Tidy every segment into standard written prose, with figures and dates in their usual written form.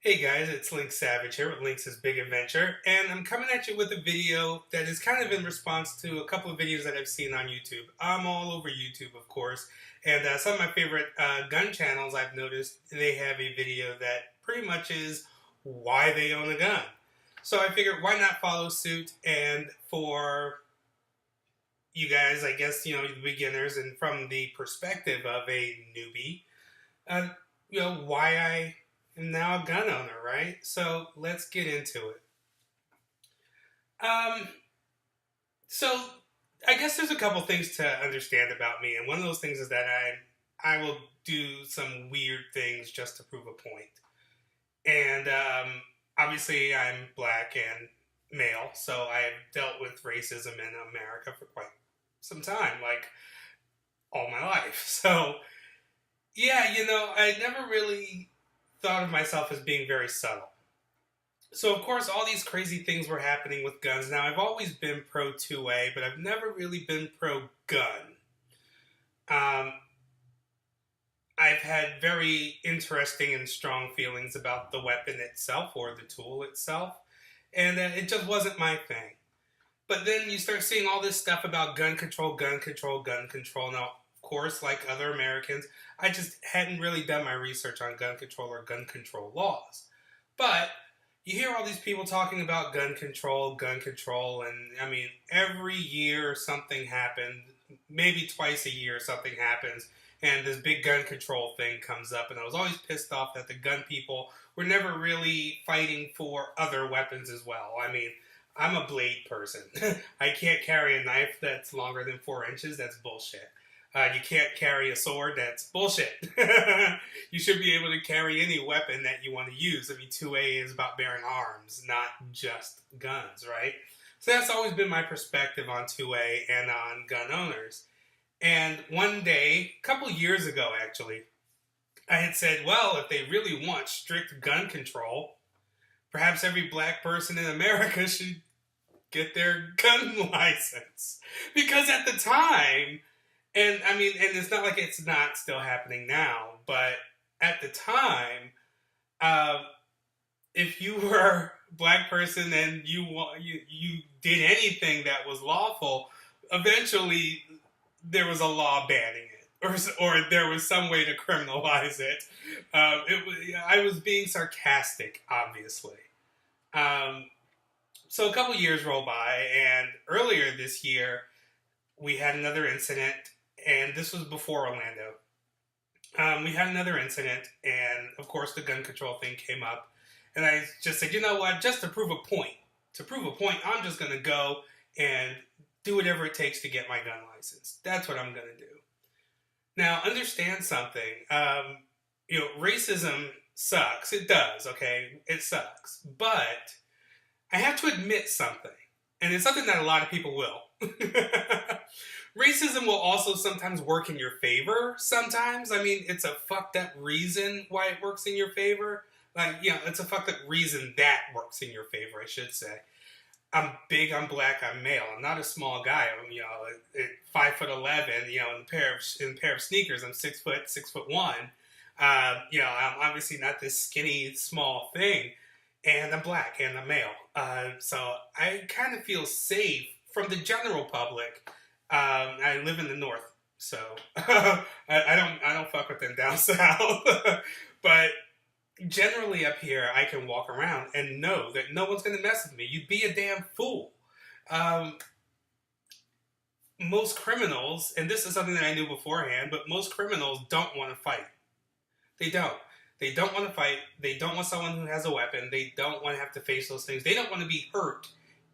Hey guys, it's Lynx Savage here with Lynx's Big Adventure, and I'm coming at you with a video that is kind of in response to a couple of videos that I've seen on YouTube. I'm all over YouTube, of course, and some of my favorite gun channels I've noticed, they have a video that pretty much is why they own a gun. So I figured why not follow suit, and for you guys, I guess, the beginners, and from the perspective of a newbie, uh, why I am now a gun owner, right? So let's get into it. Um, so I guess there's a couple things to understand about me, and one of those things is that I will do some weird things just to prove a point. And obviously, I'm black and male, so I've dealt with racism in America for quite some time, like all my life. So yeah, I never really thought of myself as being very subtle. So, of course, all these crazy things were happening with guns. Now, I've always been pro 2A, but I've never really been pro gun. Um, I've had very interesting and strong feelings about the weapon itself or the tool itself, and it just wasn't my thing. But then you start seeing all this stuff about gun control, gun control, gun control. Now, of course, like other Americans, I just hadn't really done my research on gun control or gun control laws. But you hear all these people talking about gun control, and I mean, every year something happens, maybe twice a year something happens, and this big gun control thing comes up, and I was always pissed off that the gun people were never really fighting for other weapons as well. I mean, I'm a blade person. I can't carry a knife that's longer than 4 inches. That's bullshit. You can't carry a sword. That's bullshit. You should be able to carry any weapon that you want to use. I mean, 2A is about bearing arms, not just guns, right? So that's always been my perspective on 2A and on gun owners. And one day, a couple years ago actually, I had said, well, if they really want strict gun control, perhaps every black person in America should get their gun license. Because at the time, and I mean, and it's not like it's not still happening now, but at the time, uh, if you were a black person and you did anything that was lawful, eventually there was a law banning it, or there was some way to criminalize it. I was being sarcastic, obviously. Um, so a couple years roll by, and earlier this year we had another incident, and this was before Orlando. We had another incident, and of course the gun control thing came up, and I just said, you know what, just to prove a point, I'm just going to go and do whatever it takes to get my gun license. That's what I'm going to do. Now, understand something. Racism sucks. It does, okay? It sucks. But I have to admit something, and it's something that a lot of people will. Racism will also sometimes work in your favor sometimes. I mean, it's a fucked up reason why it works in your favor. Like, it's a fucked up reason that works in your favor, I should say. I'm big, I'm black, I'm male. I'm not a small guy. I'm, at 5'11", in a pair of sneakers, I'm 6'1". I'm obviously not this skinny, small thing. And I'm black and I'm male. So I kind of feel safe from the general public. I live in the north, so I don't fuck with them down south. But generally up here, I can walk around and know that no one's going to mess with me. You'd be a damn fool. Most criminals, and this is something that I knew beforehand, but most criminals don't want to fight. They don't. They don't want to fight. They don't want someone who has a weapon. They don't want to have to face those things. They don't want to be hurt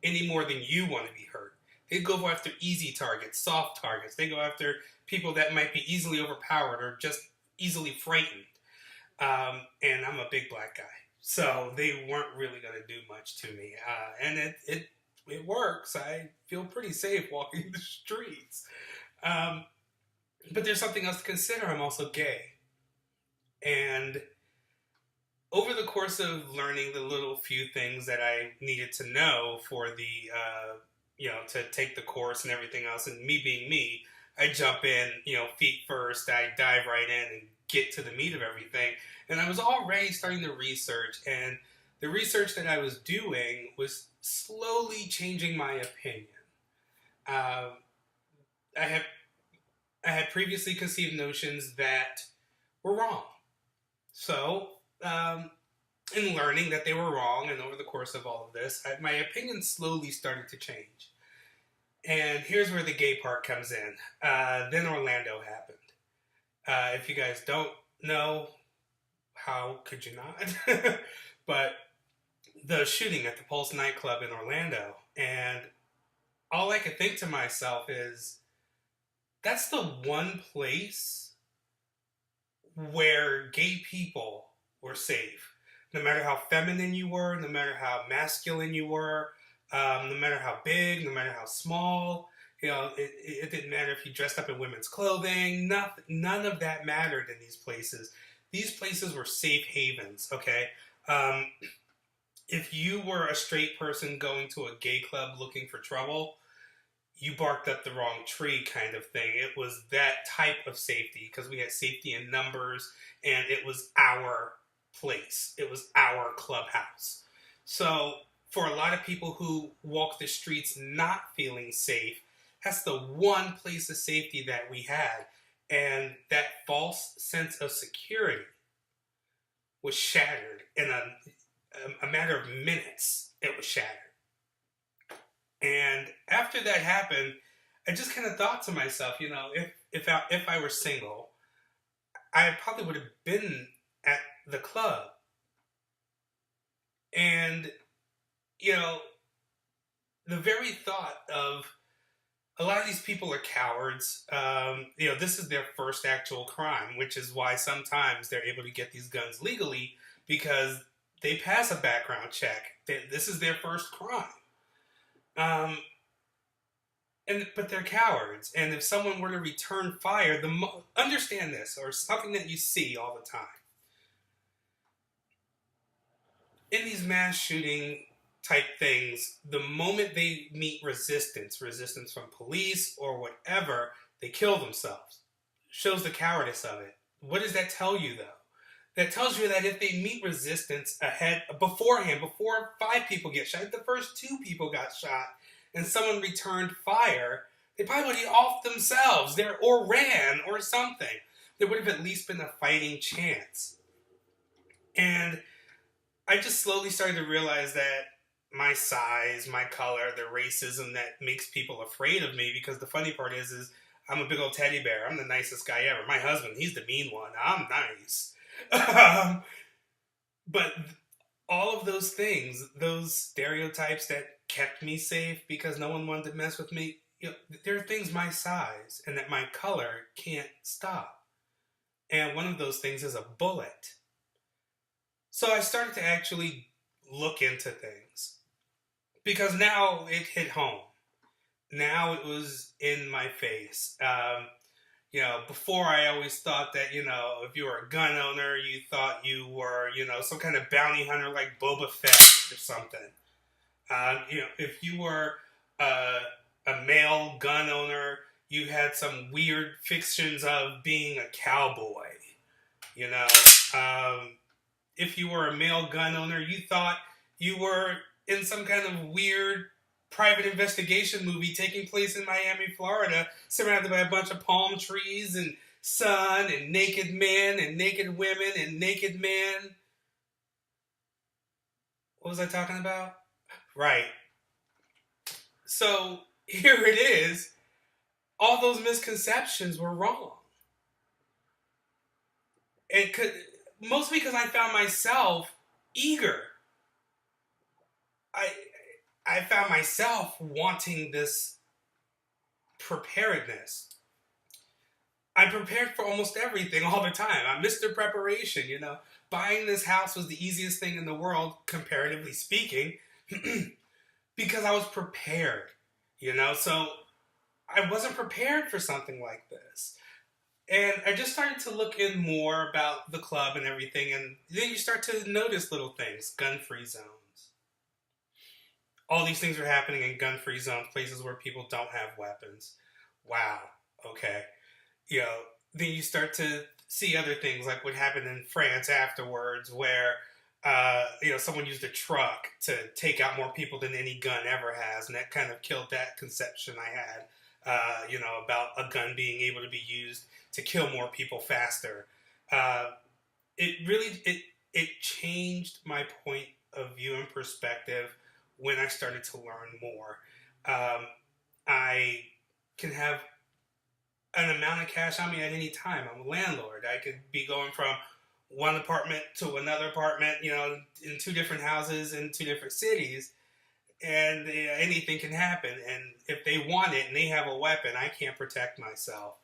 any more than you want to be hurt. They go after easy targets, soft targets. They go after people that might be easily overpowered or just easily frightened. And I'm a big black guy. So they weren't really going to do much to me. And it works. I feel pretty safe walking the streets. But there's something else to consider. I'm also gay. And over the course of learning the little few things that I needed to know for the, to take the course and everything else, and me being me, I jump in, feet first. I dive right in and get to the meat of everything. And I was already starting to research, and the research that I was doing was slowly changing my opinion. Um, I have I had previously conceived notions that were wrong. So, in learning that they were wrong, and over the course of all of this, my opinion slowly started to change. And here's where the gay part comes in. Then Orlando happened. If you guys don't know, how could you not? But the shooting at the Pulse nightclub in Orlando, and all I could think to myself is, that's the one place where gay people were safe. No matter how feminine you were, no matter how masculine you were, no matter how big, no matter how small, it didn't matter if you dressed up in women's clothing. None of that mattered in these places. These places were safe havens, okay? If you were a straight person going to a gay club looking for trouble, you barked up the wrong tree kind of thing. It was that type of safety because we had safety in numbers, and it was our place. It was our clubhouse. So for a lot of people who walk the streets not feeling safe, that's the one place of safety that we had. And that false sense of security was shattered in a matter of minutes. It was shattered. And after that happened, I just kind of thought to myself, if I were single, I probably would have been at the club. And, the very thought of a lot of these people are cowards. This is their first actual crime, which is why sometimes they're able to get these guns legally because they pass a background check. This is their first crime. But they're cowards, and if someone were to return fire, understand this, or something that you see all the time. In these mass shooting type things, the moment they meet resistance from police or whatever, they kill themselves. Shows the cowardice of it. What does that tell you, though? That tells you that if they meet resistance beforehand, before 5 people get shot, if the first 2 people got shot, and someone returned fire, they probably would have off themselves or ran or something. There would have at least been a fighting chance. And I just slowly started to realize that my size, my color, the racism that makes people afraid of me, because the funny part is I'm a big old teddy bear. I'm the nicest guy ever. My husband, he's the mean one. I'm nice. But all of those things, those stereotypes that kept me safe because no one wanted to mess with me, there are things my size and that my color can't stop. And one of those things is a bullet. So I started to actually look into things because now it hit home. Now it was in my face. Before I always thought that, if you were a gun owner, you thought you were, some kind of bounty hunter like Boba Fett or something. If you were a male gun owner, you had some weird fictions of being a cowboy. If you were a male gun owner, you thought you were in some kind of weird private investigation movie taking place in Miami, Florida, surrounded by a bunch of palm trees and sun and naked men and naked women and naked men. What was I talking about? Right. So here it is. All those misconceptions were wrong. Mostly because I found myself eager. I found myself wanting this preparedness. I'm prepared for almost everything all the time. I'm Mr. Preparation, Buying this house was the easiest thing in the world, comparatively speaking, because I was prepared, So I wasn't prepared for something like this. And I just started to look in more about the club and everything, and then you start to notice little things, gun-free zones. All these things are happening in gun-free zones, places where people don't have weapons. Wow. okay, you know, then you start to see other things like what happened in France afterwards, where someone used a truck to take out more people than any gun ever has, and that kind of killed that conception I had, about a gun being able to be used to kill more people faster. Uh, it changed my point of view and perspective when I started to learn more. Um, I can have an amount of cash on me at any time. I'm a landlord. I could be going from one apartment to another apartment, in two different houses in two different cities, and anything can happen. And if they want it and they have a weapon, I can't protect myself.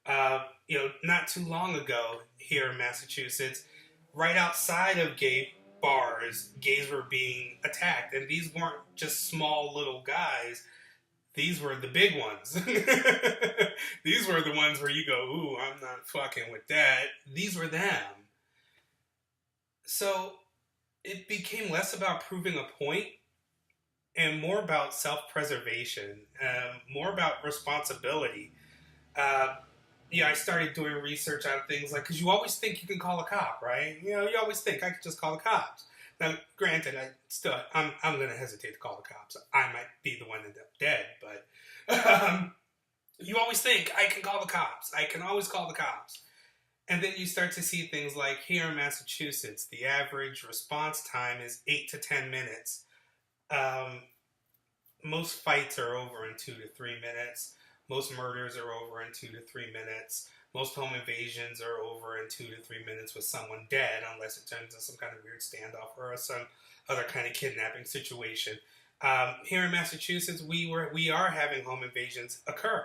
Not too long ago here in Massachusetts, right outside of gay bars, gays were being attacked, and these weren't just small little guys. These were the big ones. These were the ones where you go, ooh, I'm not fucking with that. These were them. So it became less about proving a point and more about self-preservation, more about responsibility. I started doing research on things like, because you always think you can call a cop, right? You always think I could just call the cops. Now, granted, I'm going to hesitate to call the cops. I might be the one that end up dead, but you always think I can call the cops. I can always call the cops. And then you start to see things like here in Massachusetts, the average response time is 8 to 10 minutes. Most fights are over in 2 to 3 minutes. Most murders are over in 2 to 3 minutes. Most home invasions are over in 2 to 3 minutes with someone dead, unless it turns into some kind of weird standoff or some other kind of kidnapping situation. Here in Massachusetts, we are having home invasions occur.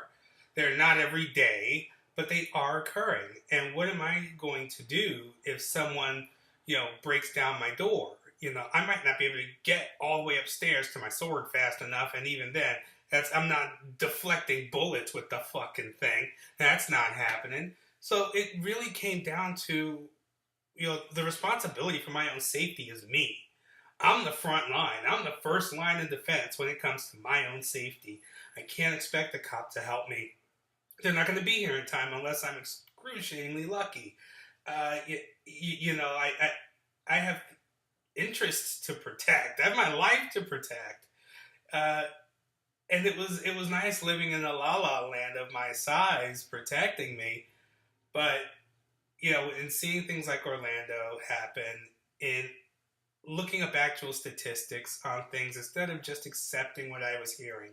They're not every day, but they are occurring. And what am I going to do if someone, breaks down my door? I might not be able to get all the way upstairs to my sword fast enough, and even then, I'm not deflecting bullets with the fucking thing. That's not happening. So it really came down to, the responsibility for my own safety is me. I'm the front line. I'm the first line of defense when it comes to my own safety. I can't expect the cop to help me. They're not going to be here in time unless I'm excruciatingly lucky. I have interests to protect. I have my life to protect. And it was nice living in a la-la land of my size protecting me. But, in seeing things like Orlando happen, in looking up actual statistics on things instead of just accepting what I was hearing.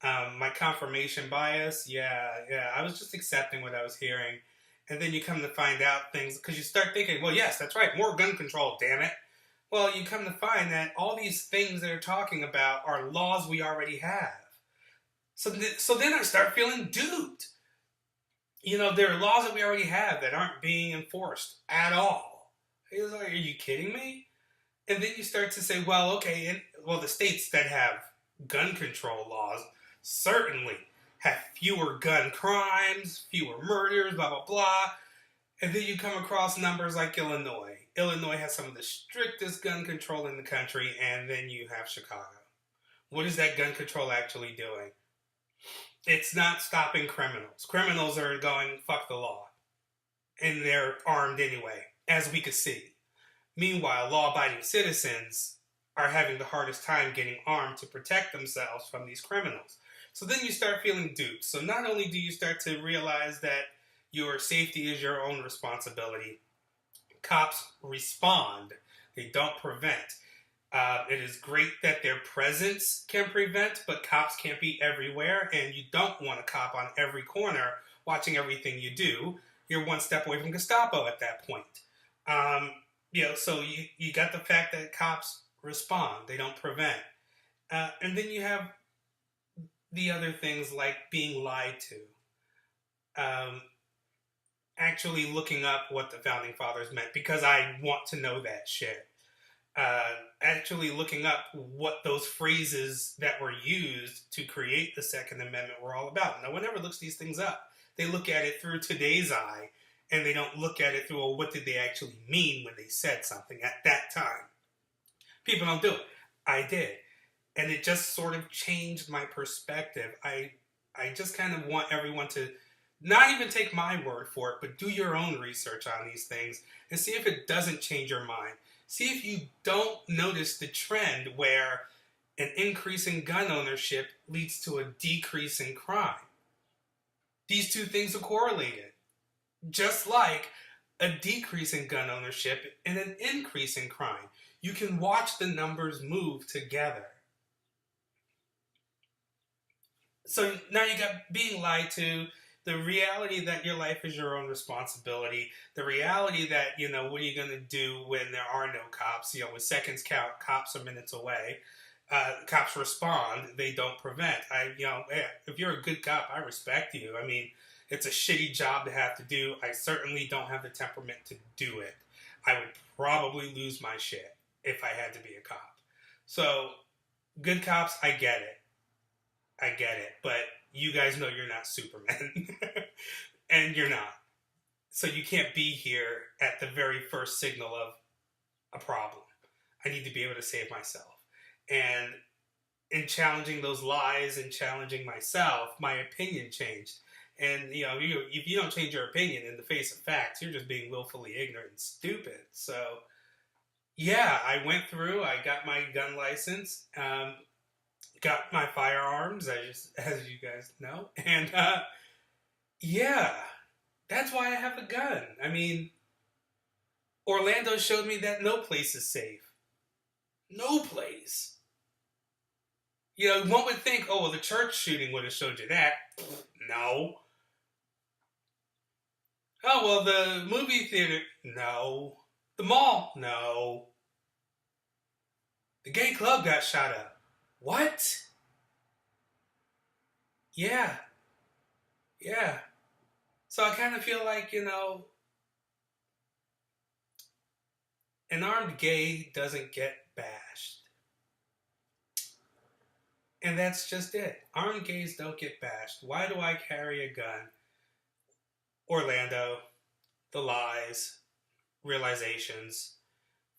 My confirmation bias, I was just accepting what I was hearing. And then you come to find out things, because you start thinking, well, yes, that's right, more gun control, damn it. Well, you come to find that all these things they're talking about are laws we already have. So then I start feeling duped. There are laws that we already have that aren't being enforced at all. It's like, are you kidding me? And then you start to say, well, okay, the states that have gun control laws certainly have fewer gun crimes, fewer murders, blah, blah, blah. And then you come across numbers like Illinois. Illinois has some of the strictest gun control in the country, and then you have Chicago. What is that gun control actually doing? It's not stopping criminals. Criminals are going, fuck the law. And they're armed anyway, as we could see. Meanwhile, law-abiding citizens are having the hardest time getting armed to protect themselves from these criminals. So then you start feeling duped. So not only do you start to realize that your safety is your own responsibility, cops respond. They don't prevent. It is great that their presence can prevent, but cops can't be everywhere, and you don't want a cop on every corner watching everything you do. You're one step away from Gestapo at that point. So you got the fact that cops respond. They don't prevent. And then you have the other things like being lied to. Actually looking up what the Founding Fathers meant, because I want to know that shit. Actually looking up what those phrases that were used to create the Second Amendment were all about. No one ever looks these things up. They look at it through today's eye, and they don't look at it through, well, what did they actually mean when they said something at that time? People don't do it. I did. And it just sort of changed my perspective. I just kind of want everyone to Not even take my word for it, but do your own research on these things and see if it doesn't change your mind. See if you don't notice the trend where an increase in gun ownership leads to a decrease in crime. These two things are correlated, just like a decrease in gun ownership and an increase in crime. You can watch the numbers move together. So now you got being lied to, the reality that your life is your own responsibility, the reality that, what are you going to do when there are no cops? With seconds count, cops are minutes away. Cops respond, they don't prevent. If you're a good cop, I respect you. I mean, it's a shitty job to have to do. I certainly don't have the temperament to do it. I would probably lose my shit if I had to be a cop. So, good cops, I get it. But you guys know you're not Superman. And you're not. So you can't be here at the very first signal of a problem. I need to be able to save myself. And in challenging those lies and challenging myself, my opinion changed. And, if you don't change your opinion in the face of facts, you're just being willfully ignorant and stupid. So, yeah, I went through, I got my gun license, got my firearms, as you guys know. And, yeah, that's why I have a gun. I mean, Orlando showed me that no place is safe. No place. One would think, oh, well, the church shooting would have showed you that. No. Oh, well, the movie theater. No. The mall. No. The gay club got shot up. What? Yeah. Yeah. So I kind of feel like, an armed gay doesn't get bashed. And that's just it. Armed gays don't get bashed. Why do I carry a gun? Orlando, the lies, realizations,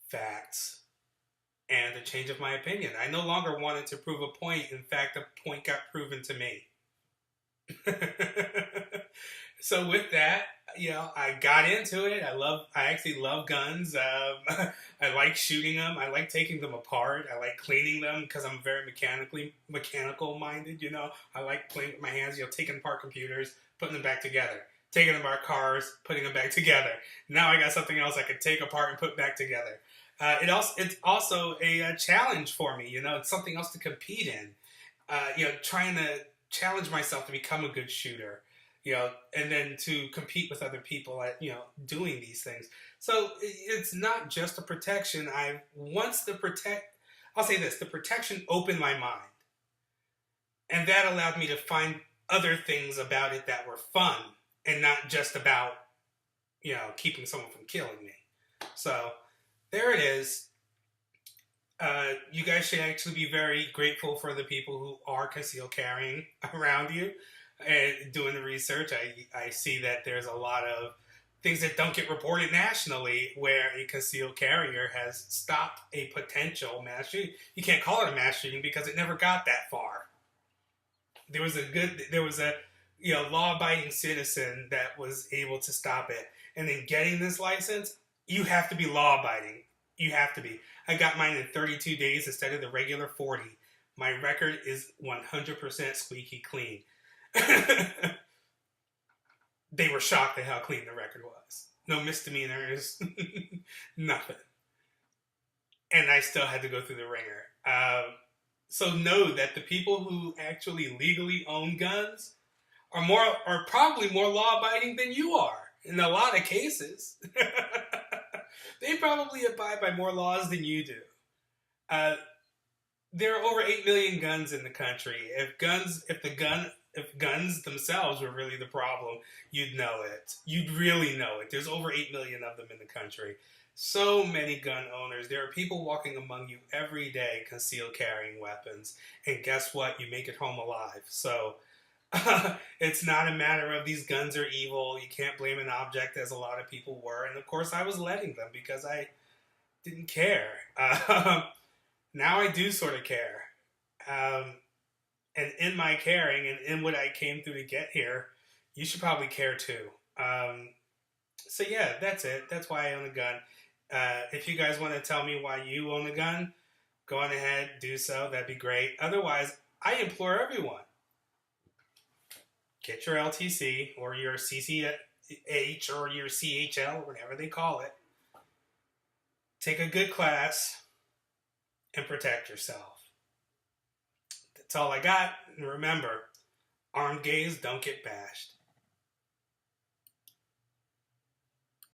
facts, and a change of my opinion. I no longer wanted to prove a point. In fact, a point got proven to me. So with that, I got into it. I actually love guns. I like shooting them. I like taking them apart. I like cleaning them because I'm very mechanical minded. I like playing with my hands. Taking apart computers, putting them back together. Taking apart cars, putting them back together. Now I got something else I could take apart and put back together. It's also a challenge for me. It's something else to compete in. Trying to challenge myself to become a good shooter. And then to compete with other people at, doing these things. So it's not just a protection. I'll say this, the protection opened my mind. And that allowed me to find other things about it that were fun and not just about, keeping someone from killing me. So there it is. You guys should actually be very grateful for the people who are concealed carrying around you. And doing the research, I see that there's a lot of things that don't get reported nationally where a concealed carrier has stopped a potential mass shooting. You can't call it a mass shooting because it never got that far. There was a law-abiding citizen that was able to stop it. And then getting this license, you have to be law-abiding. You have to be. I got mine in 32 days instead of the regular 40. My record is 100% squeaky clean. They were shocked at how clean the record was. No misdemeanors, nothing. And I still had to go through the ringer. So know that the people who actually legally own guns are probably more law-abiding than you are in a lot of cases. They probably abide by more laws than you do. There are over 8 million guns in the country. If guns themselves were really the problem, you'd know it. You'd really know it. There's over 8 million of them in the country. So many gun owners. There are people walking among you every day concealed carrying weapons. And guess what? You make it home alive. So it's not a matter of these guns are evil. You can't blame an object as a lot of people were. And of course I was letting them because I didn't care. Now I do sort of care. And in my caring and in what I came through to get here, you should probably care too. So yeah, that's it. That's why I own a gun. If you guys want to tell me why you own a gun, go on ahead, do so. That'd be great. Otherwise, I implore everyone: get your LTC or your CCH or your CHL, whatever they call it. Take a good class and protect yourself. That's all I got. And remember, armed gays don't get bashed.